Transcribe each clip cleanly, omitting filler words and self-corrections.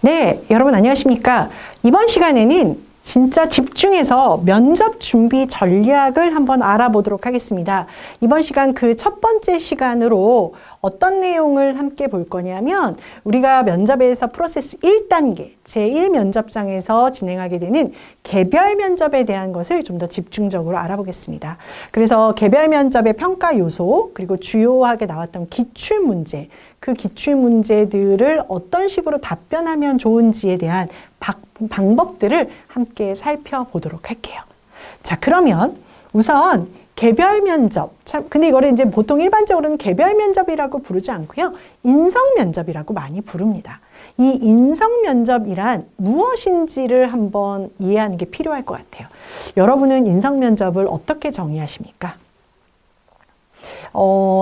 네, 여러분 안녕하십니까? 이번 시간에는 진짜 집중해서 면접 준비 전략을 한번 알아보도록 하겠습니다. 이번 시간 그 첫 번째 시간으로 어떤 내용을 함께 볼 거냐면 우리가 면접에서 프로세스 1단계, 제1면접장에서 진행하게 되는 개별 면접에 대한 것을 좀 더 집중적으로 알아보겠습니다. 그래서 개별 면접의 평가 요소, 그리고 주요하게 나왔던 기출문제, 그 기출문제들을 어떤 식으로 답변하면 좋은지에 대한 방법들을 함께 살펴보도록 할게요. 자, 그러면 우선 개별 면접, 근데 이거를 이제 보통 일반적으로는 개별 면접이라고 부르지 않고요. 인성 면접이라고 많이 부릅니다. 이 인성 면접이란 무엇인지를 한번 이해하는 게 필요할 것 같아요. 여러분은 인성 면접을 어떻게 정의하십니까?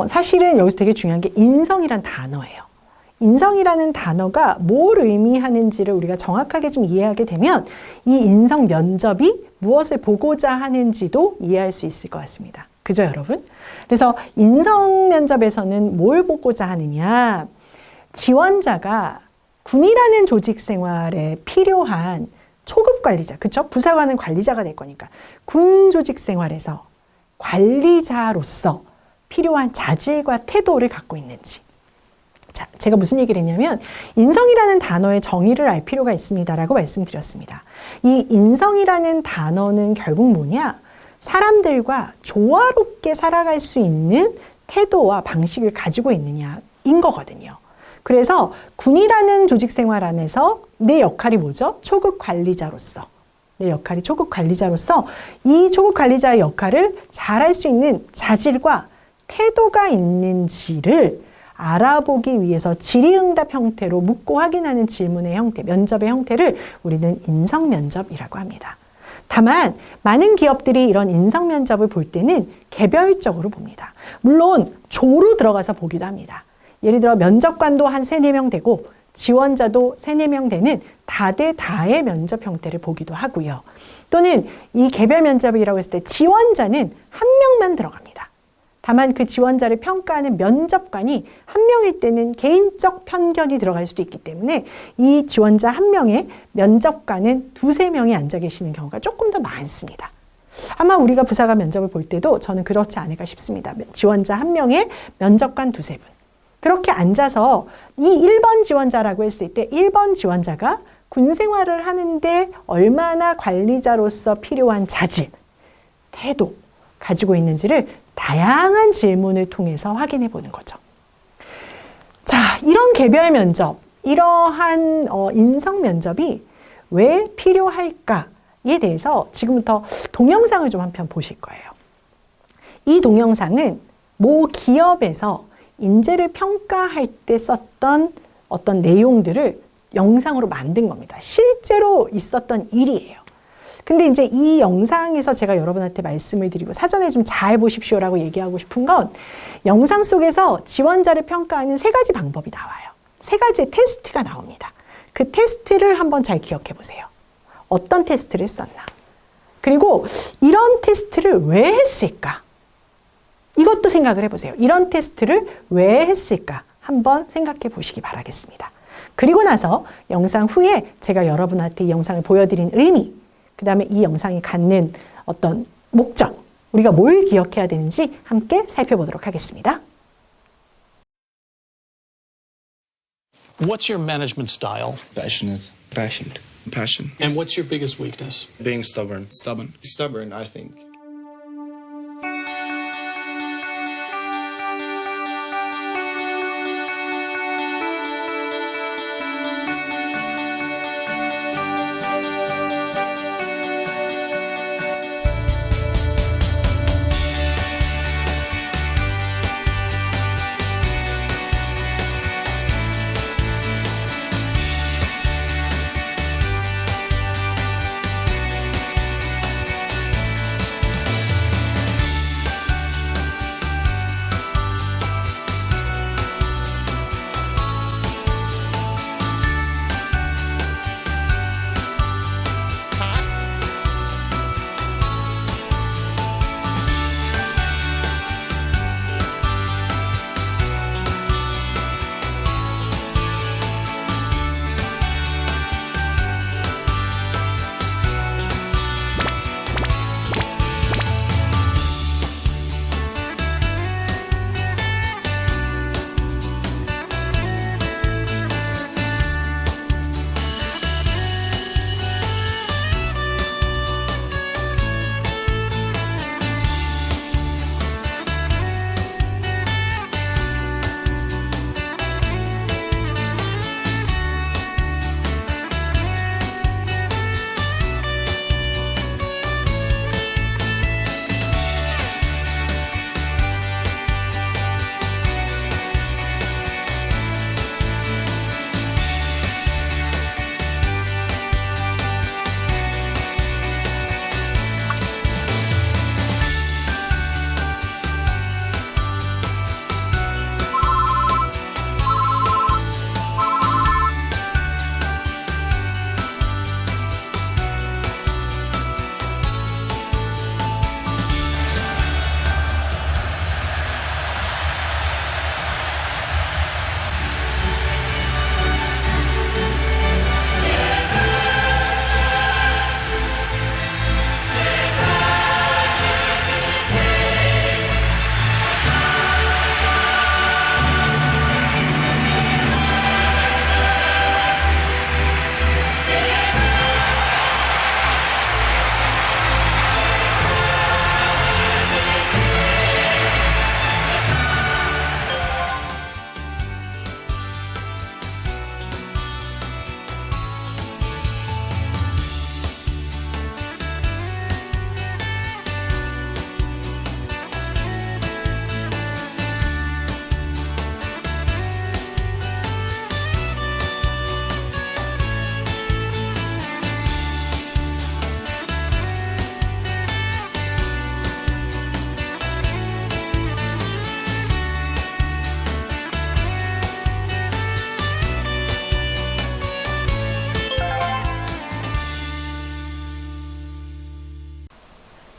사실은 여기서 되게 중요한 게 인성이란 단어예요. 인성이라는 단어가 뭘 의미하는지를 우리가 정확하게 좀 이해하게 되면 이 인성 면접이 무엇을 보고자 하는지도 이해할 수 있을 것 같습니다. 그죠, 여러분? 그래서 인성 면접에서는 뭘 보고자 하느냐? 지원자가 군이라는 조직 생활에 필요한 초급 관리자, 그쵸? 부사관은 관리자가 될 거니까 군 조직 생활에서 관리자로서 필요한 자질과 태도를 갖고 있는지. 자, 제가 무슨 얘기를 했냐면 인성이라는 단어의 정의를 알 필요가 있습니다라고 말씀드렸습니다. 이 인성이라는 단어는 결국 뭐냐? 사람들과 조화롭게 살아갈 수 있는 태도와 방식을 가지고 있느냐인 거거든요. 그래서 군이라는 조직 생활 안에서 내 역할이 뭐죠? 초급 관리자로서. 내 역할이 초급 관리자로서 이 초급 관리자의 역할을 잘할 수 있는 자질과 태도가 있는지를 알아보기 위해서 질의응답 형태로 묻고 확인하는 질문의 형태, 면접의 형태를 우리는 인성면접이라고 합니다. 다만 많은 기업들이 이런 인성면접을 볼 때는 개별적으로 봅니다. 물론 조로 들어가서 보기도 합니다. 예를 들어 면접관도 한 3, 4명 되고 지원자도 3, 4명 되는 다대다의 면접 형태를 보기도 하고요. 또는 이 개별 면접이라고 했을 때 지원자는 한 명만 들어갑니다. 다만 그 지원자를 평가하는 면접관이 한 명일 때는 개인적 편견이 들어갈 수도 있기 때문에 이 지원자 한 명에 면접관은 2, 3명이 앉아 계시는 경우가 조금 더 많습니다. 아마 우리가 부사관 면접을 볼 때도 저는 그렇지 않을까 싶습니다. 지원자 한 명에 면접관 2, 3분. 그렇게 앉아서 이 1번 지원자라고 했을 때 1번 지원자가 군 생활을 하는데 얼마나 관리자로서 필요한 자질, 태도 가지고 있는지를 다양한 질문을 통해서 확인해 보는 거죠. 자, 이런 개별 면접, 이러한 인성 면접이 왜 필요할까에 대해서 지금부터 동영상을 좀 한편 보실 거예요. 이 동영상은 모 기업에서 인재를 평가할 때 썼던 어떤 내용들을 영상으로 만든 겁니다. 실제로 있었던 일이에요. 근데 이제 이 영상에서 제가 여러분한테 말씀을 드리고 사전에 좀 잘 보십시오라고 얘기하고 싶은 건 영상 속에서 지원자를 평가하는 3가지 방법이 나와요. 3가지의 테스트가 나옵니다. 그 테스트를 한번 잘 기억해 보세요. 어떤 테스트를 썼나? 그리고 이런 테스트를 왜 했을까? 이것도 생각을 해보세요. 이런 테스트를 왜 했을까? 한번 생각해 보시기 바라겠습니다. 그리고 나서 영상 후에 제가 여러분한테 이 영상을 보여드린 의미, 그 다음에 이 영상이 갖는 어떤 목적, 우리가 뭘 기억해야 되는지 함께 살펴보도록 하겠습니다. What's your management style? Passionate. Passionate. Passion. And what's your biggest weakness? Being stubborn. Stubborn. Stubborn, I think.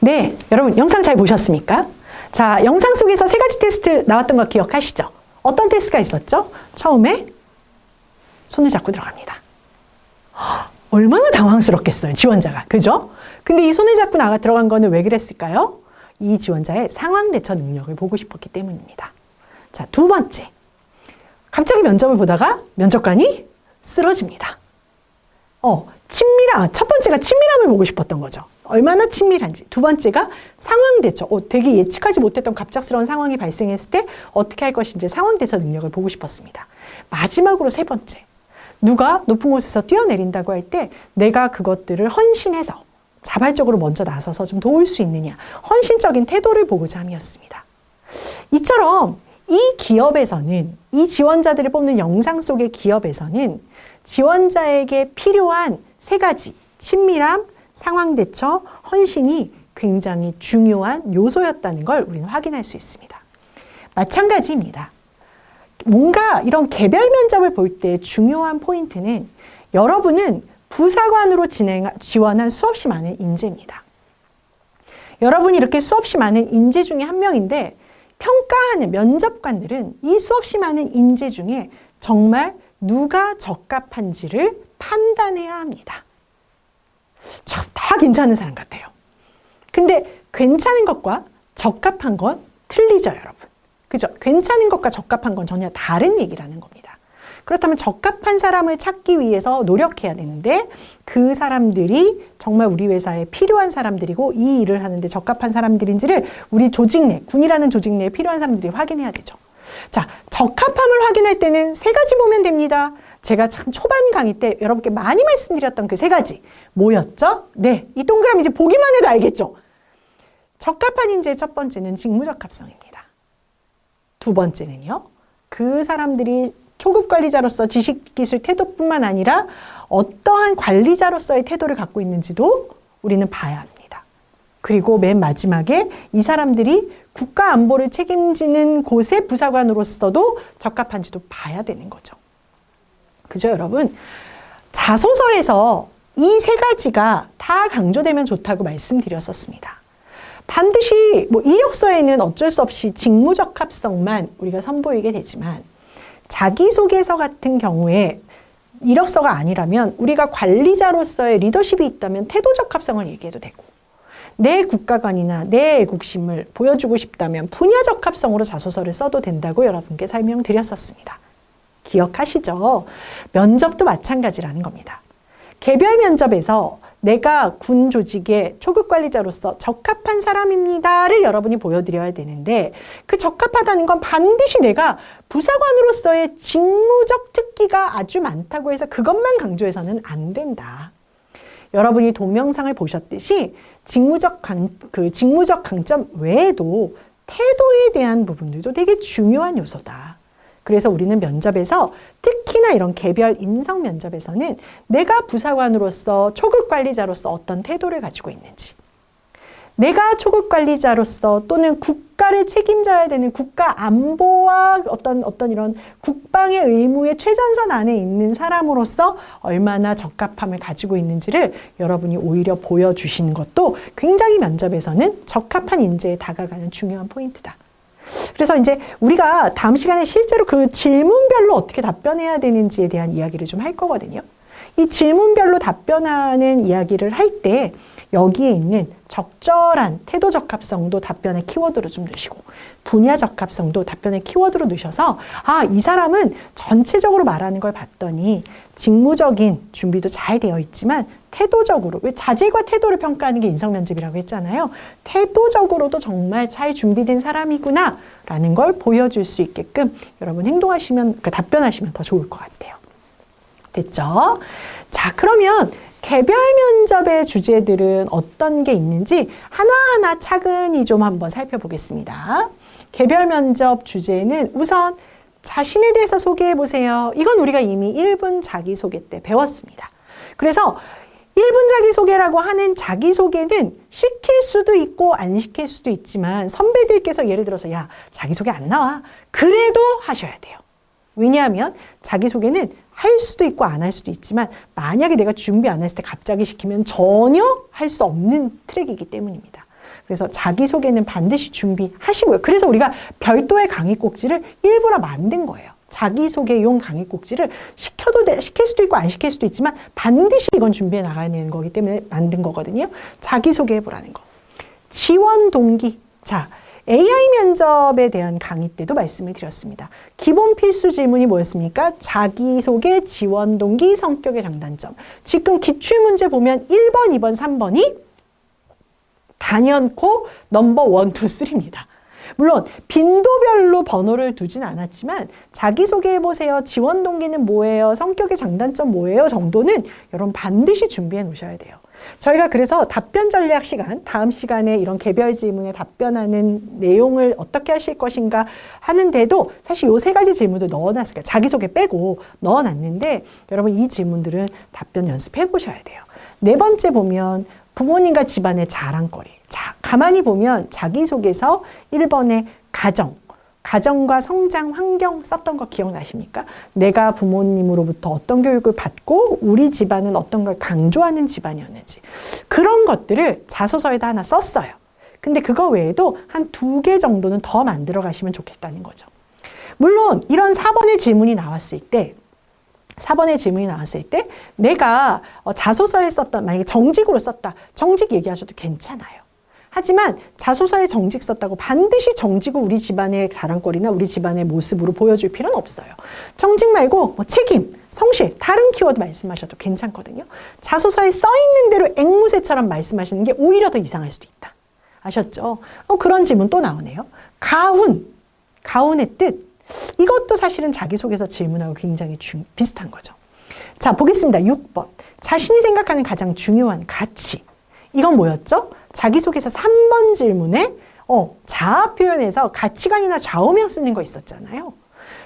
네, 여러분 영상 잘 보셨습니까? 자, 영상 속에서 세 가지 테스트 나왔던 거 기억하시죠? 어떤 테스트가 있었죠? 처음에 손을 잡고 들어갑니다. 얼마나 당황스럽겠어요, 지원자가. 그죠? 근데 이 손을 잡고 들어간 거는 왜 그랬을까요? 이 지원자의 상황 대처 능력을 보고 싶었기 때문입니다. 자, 두 번째. 갑자기 면접을 보다가 면접관이 쓰러집니다. 첫 번째가 친밀함을 보고 싶었던 거죠. 얼마나 친밀한지. 두 번째가 상황 대처. 되게 예측하지 못했던 갑작스러운 상황이 발생했을 때 어떻게 할 것인지 상황 대처 능력을 보고 싶었습니다. 마지막으로 세 번째. 누가 높은 곳에서 뛰어내린다고 할 때 내가 그것들을 헌신해서 자발적으로 먼저 나서서 좀 도울 수 있느냐. 헌신적인 태도를 보고자 함이었습니다. 이처럼 이 기업에서는, 이 지원자들을 뽑는 영상 속의 기업에서는 지원자에게 필요한 세 가지, 친밀함, 상황 대처, 헌신이 굉장히 중요한 요소였다는 걸 우리는 확인할 수 있습니다. 마찬가지입니다. 뭔가 이런 개별 면접을 볼 때 중요한 포인트는 여러분은 부사관으로 지원한 수없이 많은 인재입니다. 여러분이 이렇게 수없이 많은 인재 중에 한 명인데 평가하는 면접관들은 이 수없이 많은 인재 중에 정말 누가 적합한지를 판단해야 합니다. 다 괜찮은 사람 같아요. 근데 괜찮은 것과 적합한 건 틀리죠, 여러분. 그죠? 괜찮은 것과 적합한 건 전혀 다른 얘기라는 겁니다. 그렇다면 적합한 사람을 찾기 위해서 노력해야 되는데 그 사람들이 정말 우리 회사에 필요한 사람들이고 이 일을 하는데 적합한 사람들인지를 우리 조직 내, 군이라는 조직 내에 필요한 사람들이 확인해야 되죠. 자, 적합함을 확인할 때는 세 가지 보면 됩니다. 제가 참 초반 강의 때 여러분께 많이 말씀드렸던 그 세 가지 뭐였죠? 네, 이 동그라미 이제 보기만 해도 알겠죠? 적합한 인재의 첫 번째는 직무적합성입니다. 두 번째는요, 그 사람들이 초급 관리자로서 지식, 기술, 태도뿐만 아니라 어떠한 관리자로서의 태도를 갖고 있는지도 우리는 봐야 합니다. 그리고 맨 마지막에 이 사람들이 국가 안보를 책임지는 곳의 부사관으로서도 적합한지도 봐야 되는 거죠. 그죠, 여러분? 자소서에서 이 세 가지가 다 강조되면 좋다고 말씀드렸었습니다. 반드시 이력서에는 어쩔 수 없이 직무적합성만 우리가 선보이게 되지만 자기소개서 같은 경우에 이력서가 아니라면 우리가 관리자로서의 리더십이 있다면 태도적합성을 얘기해도 되고 내 국가관이나 내 애국심을 보여주고 싶다면 분야적합성으로 자소서를 써도 된다고 여러분께 설명드렸었습니다. 기억하시죠? 면접도 마찬가지라는 겁니다. 개별 면접에서 내가 군 조직의 초급 관리자로서 적합한 사람입니다를 여러분이 보여드려야 되는데 그 적합하다는 건 반드시 내가 부사관으로서의 직무적 특기가 아주 많다고 해서 그것만 강조해서는 안 된다. 여러분이 동영상을 보셨듯이 직무적 강점 외에도 태도에 대한 부분들도 되게 중요한 요소다. 그래서 우리는 면접에서 특히나 이런 개별 인성 면접에서는 내가 부사관으로서 초급 관리자로서 어떤 태도를 가지고 있는지, 내가 초급 관리자로서 또는 국가를 책임져야 되는 국가 안보와 어떤 이런 국방의 의무의 최전선 안에 있는 사람으로서 얼마나 적합함을 가지고 있는지를 여러분이 오히려 보여주시는 것도 굉장히 면접에서는 적합한 인재에 다가가는 중요한 포인트다. 그래서 이제 우리가 다음 시간에 실제로 그 질문별로 어떻게 답변해야 되는지에 대한 이야기를 좀 할 거거든요. 이 질문별로 답변하는 이야기를 할 때 여기에 있는 적절한 태도 적합성도 답변의 키워드로 좀 넣으시고 분야 적합성도 답변의 키워드로 넣으셔서 이 사람은 전체적으로 말하는 걸 봤더니 직무적인 준비도 잘 되어 있지만 태도적으로, 왜 자질과 태도를 평가하는 게 인성면접이라고 했잖아요. 태도적으로도 정말 잘 준비된 사람이구나 라는 걸 보여줄 수 있게끔 여러분 답변하시면 더 좋을 것 같아요. 됐죠? 자, 그러면 개별 면접의 주제들은 어떤 게 있는지 하나하나 차근히 좀 한번 살펴보겠습니다. 개별 면접 주제는 우선 자신에 대해서 소개해 보세요. 이건 우리가 이미 1분 자기소개 때 배웠습니다. 그래서 1분 자기소개라고 하는 자기소개는 시킬 수도 있고 안 시킬 수도 있지만 선배들께서 예를 들어서 자기소개 안 나와. 그래도 하셔야 돼요. 왜냐하면 자기소개는 할 수도 있고 안 할 수도 있지만 만약에 내가 준비 안 했을 때 갑자기 시키면 전혀 할 수 없는 트랙이기 때문입니다. 그래서 자기소개는 반드시 준비하시고요. 그래서 우리가 별도의 강의 꼭지를 일부러 만든 거예요. 자기소개용 강의 꼭지를 시킬 수도 있고 안 시킬 수도 있지만 반드시 이건 준비해 나가야 되는 거기 때문에 만든 거거든요. 자기소개해보라는 거. 지원 동기. 자, AI 면접에 대한 강의 때도 말씀을 드렸습니다. 기본 필수 질문이 뭐였습니까? 자기소개, 지원 동기, 성격의 장단점. 지금 기출문제 보면 1번, 2번, 3번이 단연코 넘버 1, 2, 3입니다. 물론 빈도별로 번호를 두진 않았지만 자기소개해보세요. 지원 동기는 뭐예요? 성격의 장단점 뭐예요? 정도는 여러분 반드시 준비해 놓으셔야 돼요. 저희가 그래서 답변 전략 시간, 다음 시간에 이런 개별 질문에 답변하는 내용을 어떻게 하실 것인가 하는데도 사실 요 3가지 질문도 넣어놨을까요? 자기소개 빼고 넣어놨는데 여러분 이 질문들은 답변 연습해 보셔야 돼요. 4번째 보면 부모님과 집안의 자랑거리. 자, 가만히 보면 자기소개서 1번에 가정과 성장 환경 썼던 거 기억나십니까? 내가 부모님으로부터 어떤 교육을 받고 우리 집안은 어떤 걸 강조하는 집안이었는지 그런 것들을 자소서에다 하나 썼어요. 근데 그거 외에도 한 2개 정도는 더 만들어 가시면 좋겠다는 거죠. 물론 이런 4번의 질문이 나왔을 때 내가 자소서에 썼던 만약에 정직으로 썼다. 정직 얘기하셔도 괜찮아요. 하지만 자소서에 정직 썼다고 반드시 정직을 우리 집안의 자랑거리나 우리 집안의 모습으로 보여줄 필요는 없어요. 정직 말고 뭐 책임, 성실, 다른 키워드 말씀하셔도 괜찮거든요. 자소서에 써있는 대로 앵무새처럼 말씀하시는 게 오히려 더 이상할 수도 있다. 아셨죠? 그런 질문 또 나오네요. 가훈의 뜻. 이것도 사실은 자기소개서 질문하고 굉장히 비슷한 거죠. 자, 보겠습니다. 6번. 자신이 생각하는 가장 중요한 가치. 이건 뭐였죠? 자기소개서 3번 질문에 자아 표현에서 가치관이나 좌우명 쓰는 거 있었잖아요.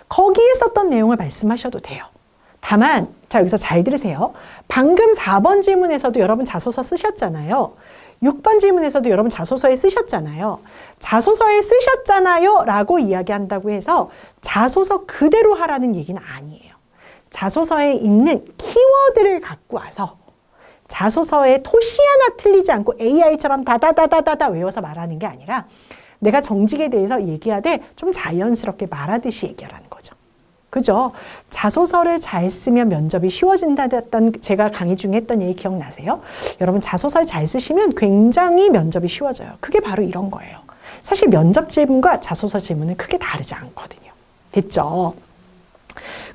거기에 썼던 내용을 말씀하셔도 돼요. 다만 자 여기서 잘 들으세요. 방금 4번 질문에서도 여러분 자소서 쓰셨잖아요. 6번 질문에서도 여러분 자소서에 쓰셨잖아요. 자소서에 쓰셨잖아요 라고 이야기한다고 해서 자소서 그대로 하라는 얘기는 아니에요. 자소서에 있는 키워드를 갖고 와서 자소서에 토시 하나 틀리지 않고 AI처럼 다다다다다다 외워서 말하는 게 아니라 내가 정직에 대해서 얘기하되 좀 자연스럽게 말하듯이 얘기하라는 거죠. 그죠? 자소서를 잘 쓰면 면접이 쉬워진다던 제가 강의 중에 했던 얘기 기억나세요? 여러분 자소서를 잘 쓰시면 굉장히 면접이 쉬워져요. 그게 바로 이런 거예요. 사실 면접 질문과 자소서 질문은 크게 다르지 않거든요. 됐죠?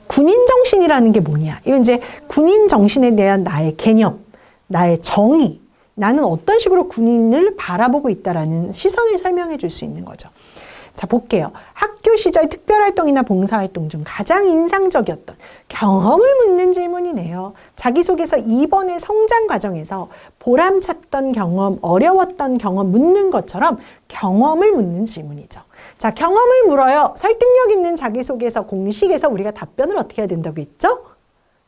군인 정신이라는 게 뭐냐? 이건 이제 군인 정신에 대한 나의 개념, 나의 정의, 나는 어떤 식으로 군인을 바라보고 있다라는 시선을 설명해 줄 수 있는 거죠. 자, 볼게요. 학교 시절 특별활동이나 봉사활동 중 가장 인상적이었던 경험을 묻는 질문이네요. 자기소개서 2번의 성장 과정에서 보람찼던 경험, 어려웠던 경험 묻는 것처럼 경험을 묻는 질문이죠. 자, 경험을 물어요. 설득력 있는 자기소개서 공식에서 우리가 답변을 어떻게 해야 된다고 했죠?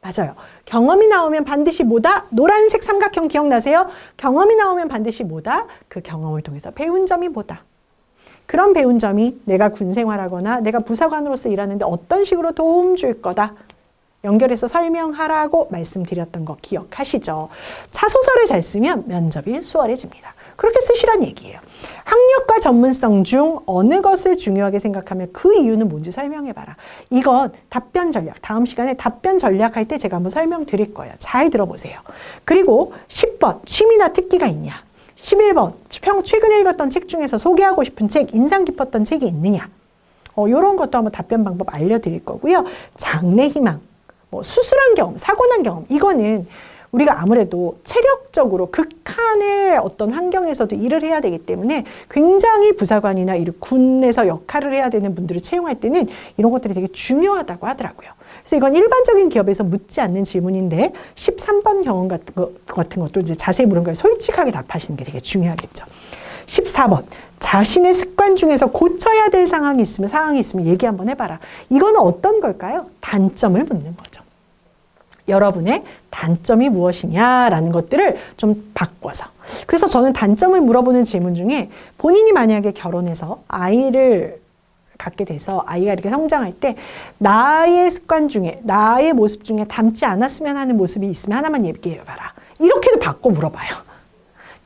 맞아요. 경험이 나오면 반드시 뭐다? 노란색 삼각형 기억나세요? 경험이 나오면 반드시 뭐다? 그 경험을 통해서 배운 점이 뭐다? 그런 배운 점이 내가 군 생활하거나 내가 부사관으로서 일하는데 어떤 식으로 도움 줄 거다. 연결해서 설명하라고 말씀드렸던 거 기억하시죠? 자소서를 잘 쓰면 면접이 수월해집니다. 그렇게 쓰시란 얘기예요. 학력과 전문성 중 어느 것을 중요하게 생각하면 그 이유는 뭔지 설명해봐라. 이건 답변 전략, 다음 시간에 답변 전략할 때 제가 한번 설명드릴 거예요. 잘 들어보세요. 그리고 10번, 취미나 특기가 있냐? 11번, 최근에 읽었던 책 중에서 소개하고 싶은 책, 인상 깊었던 책이 있느냐? 이런 것도 한번 답변 방법 알려드릴 거고요. 장래 희망, 수술한 경험, 사고 난 경험, 이거는 우리가 아무래도 체력적으로 극한의 어떤 환경에서도 일을 해야 되기 때문에 굉장히 부사관이나 군에서 역할을 해야 되는 분들을 채용할 때는 이런 것들이 되게 중요하다고 하더라고요. 그래서 이건 일반적인 기업에서 묻지 않는 질문인데 13번 경험 같은 것도 이제 자세히 물은 걸 솔직하게 답하시는 게 되게 중요하겠죠. 14번. 자신의 습관 중에서 고쳐야 될 상황이 있으면 얘기 한번 해봐라. 이거는 어떤 걸까요? 단점을 묻는 거죠. 여러분의 단점이 무엇이냐라는 것들을 좀 바꿔서. 그래서 저는 단점을 물어보는 질문 중에 본인이 만약에 결혼해서 아이를 갖게 돼서 아이가 이렇게 성장할 때 나의 습관 중에, 나의 모습 중에 닮지 않았으면 하는 모습이 있으면 하나만 얘기해봐라. 이렇게도 바꿔 물어봐요.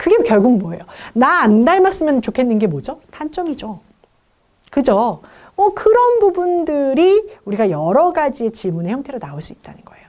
그게 결국 뭐예요? 나 안 닮았으면 좋겠는 게 뭐죠? 단점이죠. 그죠? 그런 부분들이 우리가 여러 가지의 질문의 형태로 나올 수 있다는 거예요.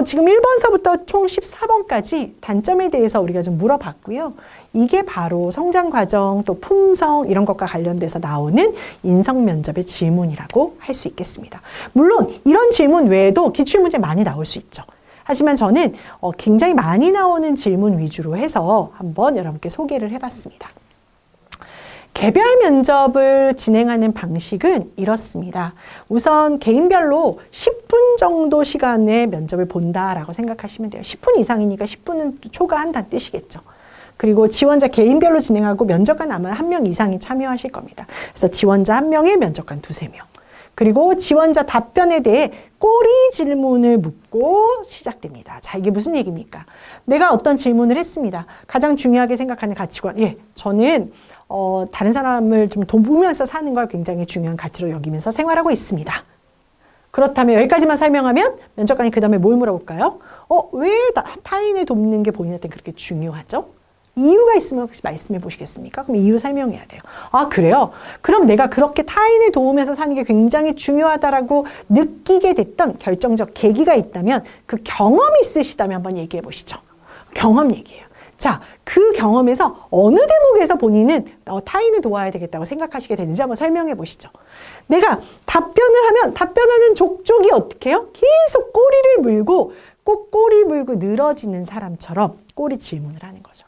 지금 1번서부터 총 14번까지 단점에 대해서 우리가 좀 물어봤고요. 이게 바로 성장 과정 또 품성 이런 것과 관련돼서 나오는 인성 면접의 질문이라고 할 수 있겠습니다. 물론 이런 질문 외에도 기출문제 많이 나올 수 있죠. 하지만 저는 굉장히 많이 나오는 질문 위주로 해서 한번 여러분께 소개를 해봤습니다. 개별 면접을 진행하는 방식은 이렇습니다. 우선 개인별로 10분 정도 시간의 면접을 본다라고 생각하시면 돼요. 10분 이상이니까 10분은 초과한다는 뜻이겠죠. 그리고 지원자 개인별로 진행하고 면접관 아마 1명 이상이 참여하실 겁니다. 그래서 지원자 1명에 면접관 2-3명. 그리고 지원자 답변에 대해 꼬리 질문을 묻고 시작됩니다. 자, 이게 무슨 얘기입니까? 내가 어떤 질문을 했습니다. 가장 중요하게 생각하는 가치관. 저는 다른 사람을 좀 돕으면서 사는 걸 굉장히 중요한 가치로 여기면서 생활하고 있습니다. 그렇다면 여기까지만 설명하면 면접관이 그 다음에 뭘 물어볼까요? 왜 타인을 돕는 게 본인한테 그렇게 중요하죠? 이유가 있으면 혹시 말씀해 보시겠습니까? 그럼 이유 설명해야 돼요. 아, 그래요? 그럼 내가 그렇게 타인을 도우면서 사는 게 굉장히 중요하다라고 느끼게 됐던 결정적 계기가 있다면 그 경험이 있으시다면 한번 얘기해 보시죠. 경험 얘기예요. 자, 그 경험에서 어느 대목에서 본인은 타인을 도와야 되겠다고 생각하시게 되는지 한번 설명해 보시죠. 내가 답변을 하면 답변하는 족족이 어떻게 해요? 계속 꼬리를 물고 꼭 꼬리 물고 늘어지는 사람처럼 꼬리 질문을 하는 거죠.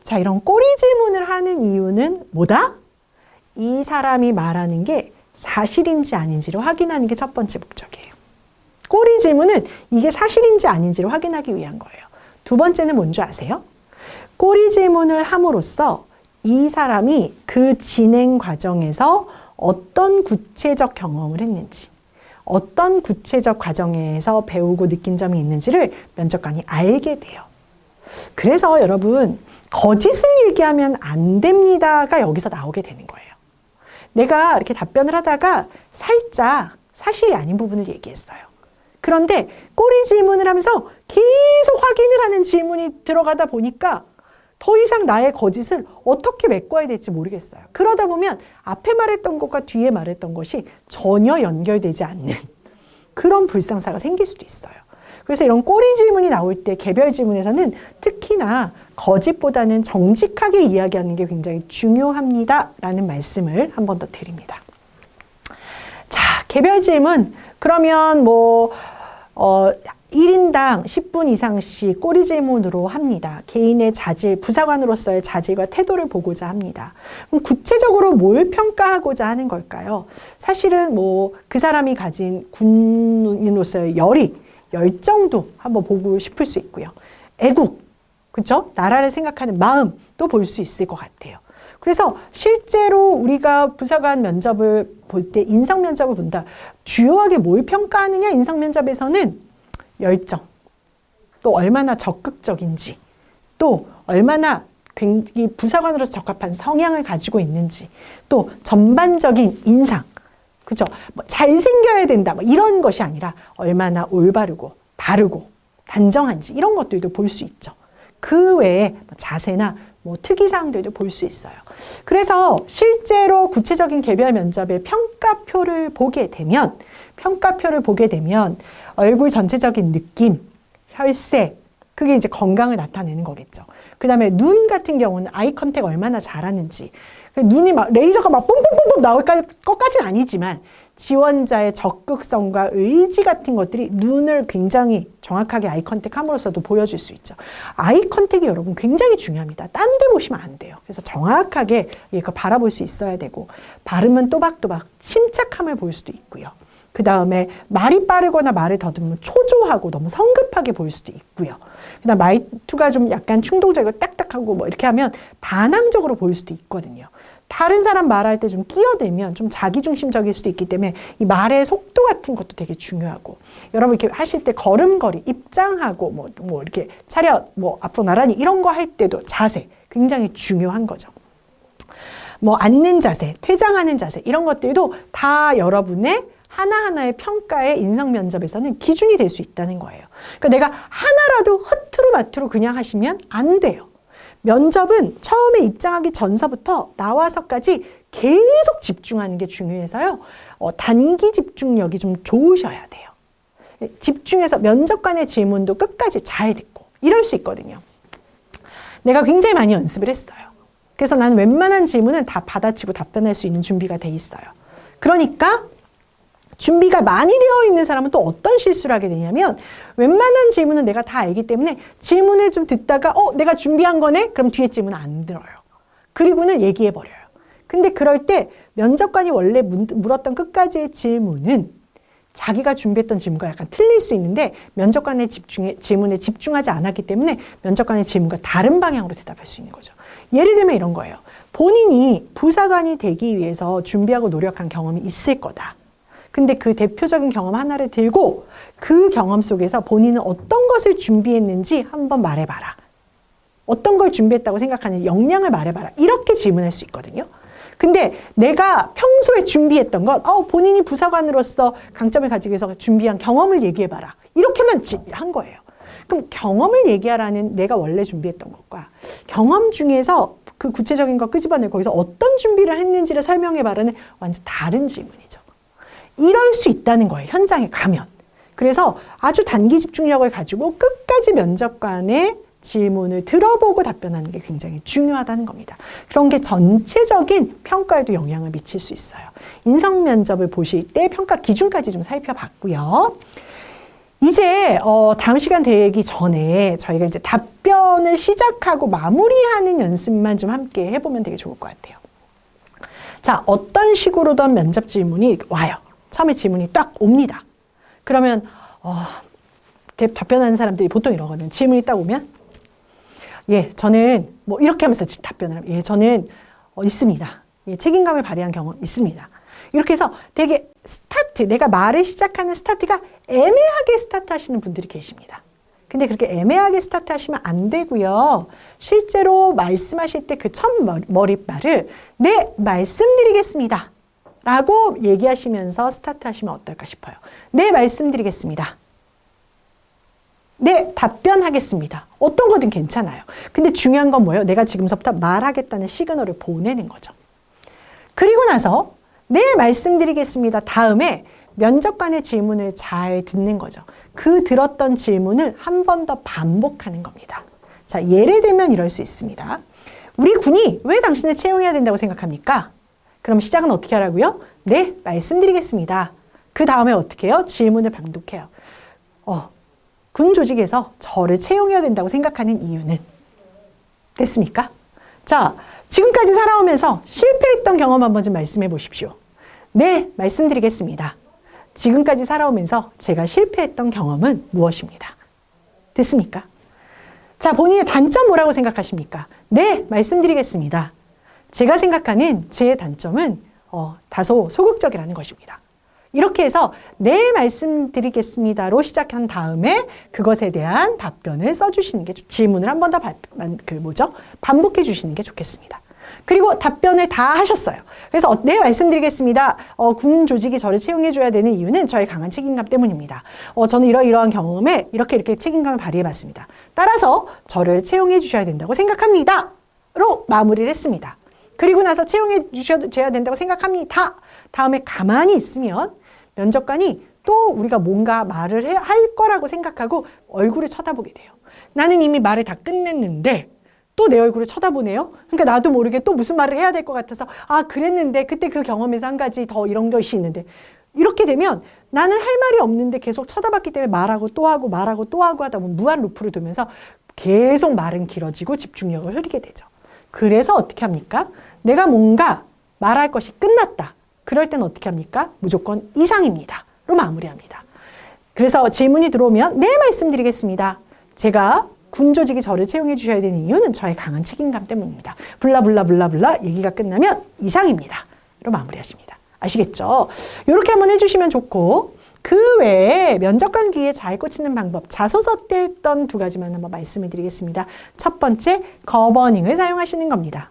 자, 이런 꼬리 질문을 하는 이유는 뭐다? 이 사람이 말하는 게 사실인지 아닌지를 확인하는 게 첫 번째 목적이에요. 꼬리 질문은 이게 사실인지 아닌지를 확인하기 위한 거예요. 두 번째는 뭔지 아세요? 꼬리 질문을 함으로써 이 사람이 그 진행 과정에서 어떤 구체적 경험을 했는지, 어떤 구체적 과정에서 배우고 느낀 점이 있는지를 면접관이 알게 돼요. 그래서 여러분, 거짓을 얘기하면 안 됩니다가 여기서 나오게 되는 거예요. 내가 이렇게 답변을 하다가 살짝 사실이 아닌 부분을 얘기했어요. 그런데 꼬리 질문을 하면서 계속 확인을 하는 질문이 들어가다 보니까 더 이상 나의 거짓을 어떻게 메꿔야 될지 모르겠어요. 그러다 보면 앞에 말했던 것과 뒤에 말했던 것이 전혀 연결되지 않는 그런 불상사가 생길 수도 있어요. 그래서 이런 꼬리 질문이 나올 때 개별 질문에서는 특히나 거짓보다는 정직하게 이야기하는 게 굉장히 중요합니다라는 말씀을 한 번 더 드립니다. 자, 개별 질문. 그러면 1인당 10분 이상씩 꼬리 질문으로 합니다. 개인의 자질, 부사관으로서의 자질과 태도를 보고자 합니다. 그럼 구체적으로 뭘 평가하고자 하는 걸까요? 사실은 그 사람이 가진 군인으로서의 열정도 한번 보고 싶을 수 있고요. 애국, 그렇죠? 나라를 생각하는 마음도 볼 수 있을 것 같아요. 그래서 실제로 우리가 부사관 면접을 볼 때 인성 면접을 본다. 주요하게 뭘 평가하느냐? 인성 면접에서는 열정, 또 얼마나 적극적인지, 또 얼마나 굉장히 부사관으로서 적합한 성향을 가지고 있는지, 또 전반적인 인상, 그죠? 잘생겨야 된다, 이런 것이 아니라 얼마나 올바르고 바르고 단정한지 이런 것들도 볼 수 있죠. 그 외에 자세나 특이사항들도 볼 수 있어요. 그래서 실제로 구체적인 개별 면접의 평가표를 보게 되면 얼굴 전체적인 느낌, 혈색, 그게 이제 건강을 나타내는 거겠죠. 그 다음에 눈 같은 경우는 아이 컨택 얼마나 잘하는지, 눈이 레이저가 뿜뿜뿜뿜 나올 것까지는 아니지만 지원자의 적극성과 의지 같은 것들이 눈을 굉장히 정확하게 아이 컨택함으로써도 보여줄 수 있죠. 아이 컨택이 여러분 굉장히 중요합니다. 딴 데 보시면 안 돼요. 그래서 정확하게 이거 바라볼 수 있어야 되고, 발음은 또박또박 침착함을 볼 수도 있고요. 그 다음에 말이 빠르거나 말을 더듬으면 초조하고 너무 성급하게 보일 수도 있고요. 그 다음 말투가 좀 약간 충동적이고 딱딱하고 이렇게 하면 반항적으로 보일 수도 있거든요. 다른 사람 말할 때 좀 끼어들면 좀 자기중심적일 수도 있기 때문에 이 말의 속도 같은 것도 되게 중요하고, 여러분 이렇게 하실 때 걸음걸이, 입장하고 이렇게 차렷, 앞으로 나란히 이런 거 할 때도 자세 굉장히 중요한 거죠. 앉는 자세, 퇴장하는 자세 이런 것들도 다 여러분의 하나하나의 평가의 인성 면접에서는 기준이 될 수 있다는 거예요. 그러니까 내가 하나라도 허투루 마투루 그냥 하시면 안 돼요. 면접은 처음에 입장하기 전서부터 나와서까지 계속 집중하는 게 중요해서요. 단기 집중력이 좀 좋으셔야 돼요. 집중해서 면접관의 질문도 끝까지 잘 듣고 이럴 수 있거든요. 내가 굉장히 많이 연습을 했어요. 그래서 난 웬만한 질문은 다 받아치고 답변할 수 있는 준비가 돼 있어요. 그러니까 준비가 많이 되어 있는 사람은 또 어떤 실수를 하게 되냐면 웬만한 질문은 내가 다 알기 때문에 질문을 좀 듣다가 내가 준비한 거네? 그럼 뒤에 질문 안 들어요. 그리고는 얘기해버려요. 근데 그럴 때 면접관이 원래 물었던 끝까지의 질문은 자기가 준비했던 질문과 약간 틀릴 수 있는데 면접관의 질문에 집중하지 않았기 때문에 면접관의 질문과 다른 방향으로 대답할 수 있는 거죠. 예를 들면 이런 거예요. 본인이 부사관이 되기 위해서 준비하고 노력한 경험이 있을 거다. 근데 그 대표적인 경험 하나를 들고 그 경험 속에서 본인은 어떤 것을 준비했는지 한번 말해봐라. 어떤 걸 준비했다고 생각하는지 역량을 말해봐라. 이렇게 질문할 수 있거든요. 근데 내가 평소에 준비했던 것, 본인이 부사관으로서 강점을 가지기 위해서 준비한 경험을 얘기해봐라. 이렇게만 한 거예요. 그럼 경험을 얘기하라는 내가 원래 준비했던 것과 경험 중에서 그 구체적인 거 끄집어내고 거기서 어떤 준비를 했는지를 설명해봐라는 완전 다른 질문이죠. 이럴 수 있다는 거예요. 현장에 가면. 그래서 아주 단기 집중력을 가지고 끝까지 면접관의 질문을 들어보고 답변하는 게 굉장히 중요하다는 겁니다. 그런 게 전체적인 평가에도 영향을 미칠 수 있어요. 인성 면접을 보실 때 평가 기준까지 좀 살펴봤고요. 이제 다음 시간 되기 전에 저희가 이제 답변을 시작하고 마무리하는 연습만 좀 함께 해보면 되게 좋을 것 같아요. 자, 어떤 식으로든 면접 질문이 와요. 처음에 질문이 딱 옵니다. 그러면 답변하는 사람들이 보통 이러거든요. 질문이 딱 오면 예, 저는 뭐 이렇게 하면서 답변을 합니다. 예, 저는 있습니다. 예, 책임감을 발휘한 경험 있습니다. 이렇게 해서 되게 내가 말을 시작하는 스타트가 애매하게 스타트 하시는 분들이 계십니다. 근데 그렇게 애매하게 스타트 하시면 안 되고요. 실제로 말씀하실 때 그 첫 머릿말을 네, 말씀드리겠습니다. 라고 얘기하시면서 스타트 하시면 어떨까 싶어요. 네, 말씀드리겠습니다. 네, 답변하겠습니다. 어떤 거든 괜찮아요. 근데 중요한 건 뭐예요? 내가 지금서부터 말하겠다는 시그널을 보내는 거죠. 그리고 나서 네, 말씀드리겠습니다. 다음에 면접관의 질문을 잘 듣는 거죠. 그 들었던 질문을 한 번 더 반복하는 겁니다. 자, 예를 들면 이럴 수 있습니다. 우리 군이 왜 당신을 채용해야 된다고 생각합니까? 그럼 시작은 어떻게 하라고요? 네, 말씀드리겠습니다. 그 다음에 어떻게 해요? 질문을 반복해요. 군 조직에서 저를 채용해야 된다고 생각하는 이유는? 됐습니까? 자, 지금까지 살아오면서 실패했던 경험 한번 좀 말씀해 보십시오. 네, 말씀드리겠습니다. 지금까지 살아오면서 제가 실패했던 경험은 무엇입니다? 됐습니까? 자, 본인의 단점 뭐라고 생각하십니까? 네, 말씀드리겠습니다. 제가 생각하는 제 단점은 다소 소극적이라는 것입니다. 이렇게 해서 네, 말씀드리겠습니다로 시작한 다음에 그것에 대한 답변을 써주시는 게 질문을 한 번 더 반복해 주시는 게 좋겠습니다. 그리고 답변을 다 하셨어요. 그래서 네, 말씀드리겠습니다. 군 조직이 저를 채용해 줘야 되는 이유는 저의 강한 책임감 때문입니다. 저는 이러이러한 경험에 이렇게 책임감을 발휘해 봤습니다. 따라서 저를 채용해 주셔야 된다고 생각합니다. 로 마무리를 했습니다. 그리고 나서 채용해 주셔야 된다고 생각합니다. 다음에 가만히 있으면 면접관이 또 우리가 뭔가 말을 할 거라고 생각하고 얼굴을 쳐다보게 돼요. 나는 이미 말을 다 끝냈는데 또 내 얼굴을 쳐다보네요. 그러니까 나도 모르게 또 무슨 말을 해야 될 것 같아서 그랬는데 그때 그 경험에서 한 가지 더 이런 것이 있는데 이렇게 되면 나는 할 말이 없는데 계속 쳐다봤기 때문에 말하고 또 하고 말하고 또 하고 하다 보면 무한 루프를 돌면서 계속 말은 길어지고 집중력을 흐리게 되죠. 그래서 어떻게 합니까? 내가 뭔가 말할 것이 끝났다. 그럴 때는 어떻게 합니까? 무조건 이상입니다. 로 마무리합니다. 그래서 질문이 들어오면 네, 말씀드리겠습니다. 제가 군 조직이 저를 채용해 주셔야 되는 이유는 저의 강한 책임감 때문입니다. 블라블라블라블라 얘기가 끝나면 이상입니다. 로 마무리하십니다. 아시겠죠? 이렇게 한번 해주시면 좋고 그 외에 면접관 귀에 잘 꽂히는 방법 자소서 때 했던 두 가지만 한번 말씀을 드리겠습니다. 첫 번째, 거버닝을 사용하시는 겁니다.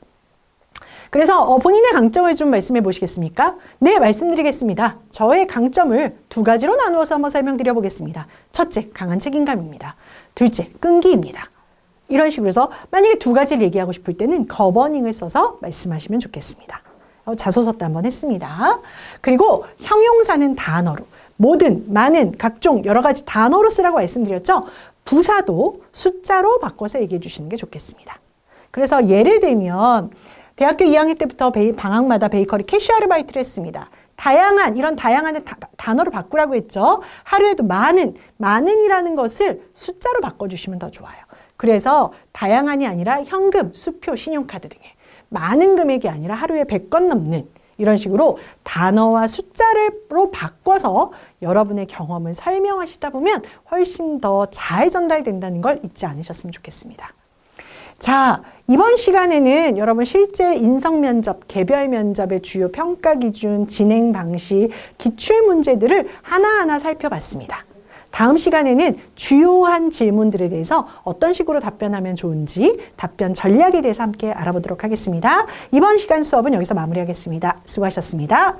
그래서 본인의 강점을 좀 말씀해 보시겠습니까? 네, 말씀드리겠습니다. 저의 강점을 두 가지로 나누어서 한번 설명드려 보겠습니다. 첫째, 강한 책임감입니다. 둘째, 끈기입니다. 이런 식으로 해서 만약에 두 가지를 얘기하고 싶을 때는 거버닝을 써서 말씀하시면 좋겠습니다. 자소서 때 한번 했습니다. 그리고 형용사는 단어로, 모든, 많은, 각종 여러 가지 단어로 쓰라고 말씀드렸죠. 부사도 숫자로 바꿔서 얘기해 주시는 게 좋겠습니다. 그래서 예를 들면 대학교 2학년 때부터 방학마다 베이커리 캐시 아르바이트를 했습니다. 다양한, 이런 다양한 단어로 바꾸라고 했죠. 하루에도 많은이라는 것을 숫자로 바꿔주시면 더 좋아요. 그래서 다양한이 아니라 현금, 수표, 신용카드 등의 많은 금액이 아니라 하루에 100건 넘는 이런 식으로 단어와 숫자로 바꿔서 여러분의 경험을 설명하시다 보면 훨씬 더 잘 전달된다는 걸 잊지 않으셨으면 좋겠습니다. 자, 이번 시간에는 여러분 실제 인성면접, 개별면접의 주요 평가 기준, 진행 방식, 기출 문제들을 하나하나 살펴봤습니다. 다음 시간에는 주요한 질문들에 대해서 어떤 식으로 답변하면 좋은지 답변 전략에 대해서 함께 알아보도록 하겠습니다. 이번 시간 수업은 여기서 마무리하겠습니다. 수고하셨습니다.